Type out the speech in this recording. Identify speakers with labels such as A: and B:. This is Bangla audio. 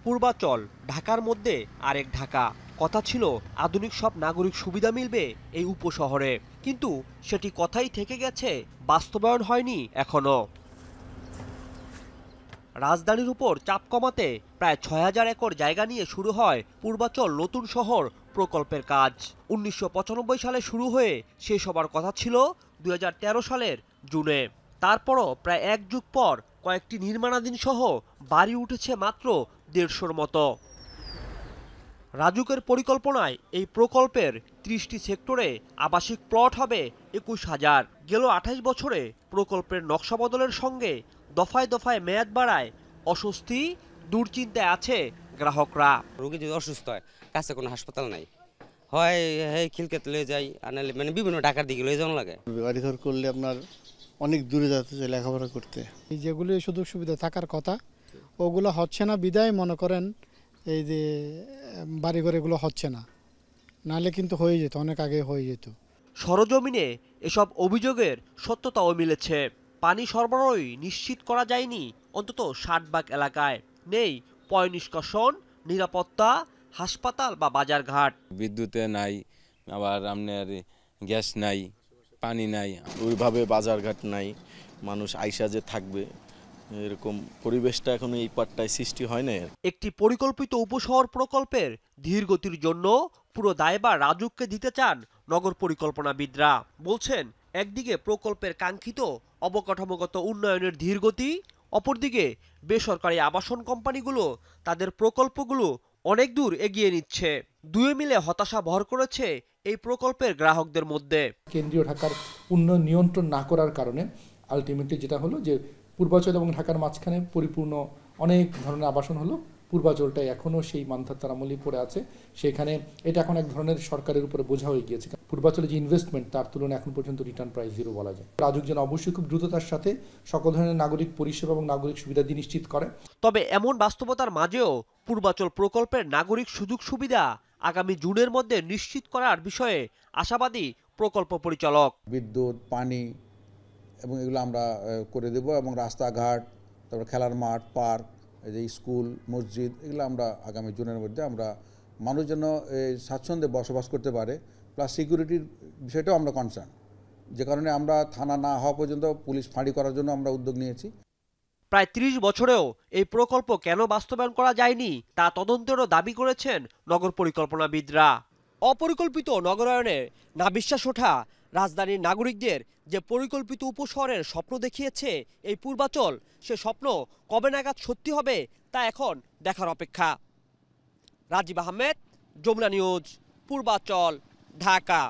A: পূর্বাচল ঢাকার মধ্যে আরেক ঢাকা। কথা ছিল আধুনিক সব নাগরিক সুবিধা মিলবে এই উপশহরে, কিন্তু সেটি কথাই থেকে গেছে, বাস্তবায়ন হয়নি এখনো। রাজধানীর উপর চাপ কমাতে প্রায় ৬,০০০ একর জায়গা নিয়ে শুরু হয় পূর্বাচল নতুন শহর প্রকল্পের কাজ। ১৯৯৫ সালে শুরু হয়ে শেষ হবার কথা ছিল ২০১৩ সালের জুনে। তারপরও প্রায় এক যুগ পর কয়েকটি নির্মাণাধীন সহ বাড়ি উঠেছে মাত্র ১৫০'র মতো। রাজুকের পরিকল্পনায় এই প্রকল্পের ৩০টি সেক্টরে আবাসিক প্লট হবে ২১,০০০। গেল ২৮ বছরে প্রকল্পের নকশা বদলের সঙ্গে দফায় দফায় মেয়াদ বাড়ায় অস্বস্তি, দুশ্চিন্তায় আছে গ্রাহকরা।
B: রোগী যদি অসুস্থ হয়, কাছে কোনো হাসপাতাল নাই, হয় খিলকেত লয়ে যাই, আনালে মানে বিভিন্ন ঢাকার দিকে লয়ে যাওয়া লাগে।
C: বাড়িঘর করলে আপনার অনেক দূরে যেতে চাই লেখাপড়া করতে।
D: যেগুলি সুযোগ সুবিধা থাকার কথা ওগুলো হচ্ছে না বিদায় মনে করেন এই যে বাড়িঘর এগুলো হচ্ছে না, নাহলে কিন্তু হয়ে যেত, অনেক আগে হয়ে যেত।
A: সরজমিনে এসব অভিযোগের সত্যতাও মিলেছে। পানি সরবরাহই নিশ্চিত করা যায়নি অন্তত ৬০ ভাগ এলাকায়। নেই পয় নিষ্কাশন, নিরাপত্তা, হাসপাতাল বা বাজারঘাট।
E: বিদ্যুতে নাই, আবার আপনার গ্যাস নাই, পানি নাই,
F: ওইভাবে বাজারঘাট নাই, মানুষ আইসা যে থাকবে এরকম পরিবেশটা এখন এই পাটটায় সৃষ্টি হয় না।
A: একটি পরিকল্পিত উপশহর প্রকল্পের ধীরগতির জন্য পুরো দায়ভার রাজুককে দিতে চান নগর পরিকল্পনাবিদরা। বলছেন, একদিকে প্রকল্পের কাঙ্ক্ষিত অবকাঠামোগত উন্নয়নের ধীরগতি, অপরদিকে বেসরকারি আবাসন কোম্পানিগুলো তাদের প্রকল্পগুলো অনেক দূর এগিয়ে নিচ্ছে। দুয়ে মিলে হতাশা ভর করেছে এই প্রকল্পের গ্রাহকদের মধ্যে।
G: কেন্দ্রীয় ঢাকার উন্নয়ন নিয়ন্ত্রণ না করার কারণে আলটিমেটলি যেটা হলো যে পূর্বাচল এবং ঢাকার মাঝখানে পরিপূর্ণ অনেক ধরনের আবাসন হলো, পূর্বাচলটা এখনও সেই মানধাতার আমলেই পড়ে আছে। সেখানে এটা এখন এক ধরনের সরকারের উপরে বোঝা হয়ে গিয়েছে। পূর্বাচলে যে ইনভেস্টমেন্ট তার তুলনায় এখন পর্যন্ত রিটার্ন প্রাইস 0 বলা যায়। রাজুক যেন অবশ্যই খুব দ্রুততার সাথে সকল ধরনের নাগরিক পরিষেবা এবং নাগরিক সুবিধা দিয়ে নিশ্চিত করে।
A: তবে এমন বাস্তবতার মাঝেও পূর্বাচল প্রকল্পের নাগরিক সুযোগ সুবিধা আগামী জুনের মধ্যে নিশ্চিত করার বিষয়ে আশাবাদী প্রকল্প পরিচালক।
H: বিদ্যুৎ, পানি এবং এগুলো আমরা করে দেব, এবং রাস্তাঘাট, তারপর খেলার মাঠ, পার্ক, এই যে স্কুল, মসজিদ, এগুলো আমরা আগামী জুনের মধ্যে আমরা মানুষ যেন স্বাচ্ছন্দ্যে বসবাস করতে পারে। প্লাস সিকিউরিটির বিষয়টাও আমরা কনসার্ন, যে কারণে আমরা থানা না হওয়া পর্যন্ত পুলিশ ফাঁড়ি করার জন্য আমরা উদ্যোগ নিয়েছি।
A: প্রায় ৩০ বছরেও এই প্রকল্প কেন বাস্তবায়ন করা যায়নি তা তদন্তেরও দাবি করেছেন নগর পরিকল্পনাবিদরা। অপরিকল্পিত নগরায়নে নাবিশ্বাস ওঠা রাজধানীর নাগরিকদের যে পরিকল্পিত উপশহরের স্বপ্ন দেখিয়েছে এই পূর্বাচল, সে স্বপ্ন কবে নাগাদ সত্যি হবে তা এখন দেখার অপেক্ষা। রাজীব আহমেদ, যমুনা নিউজ, পূর্বাচল, ঢাকা।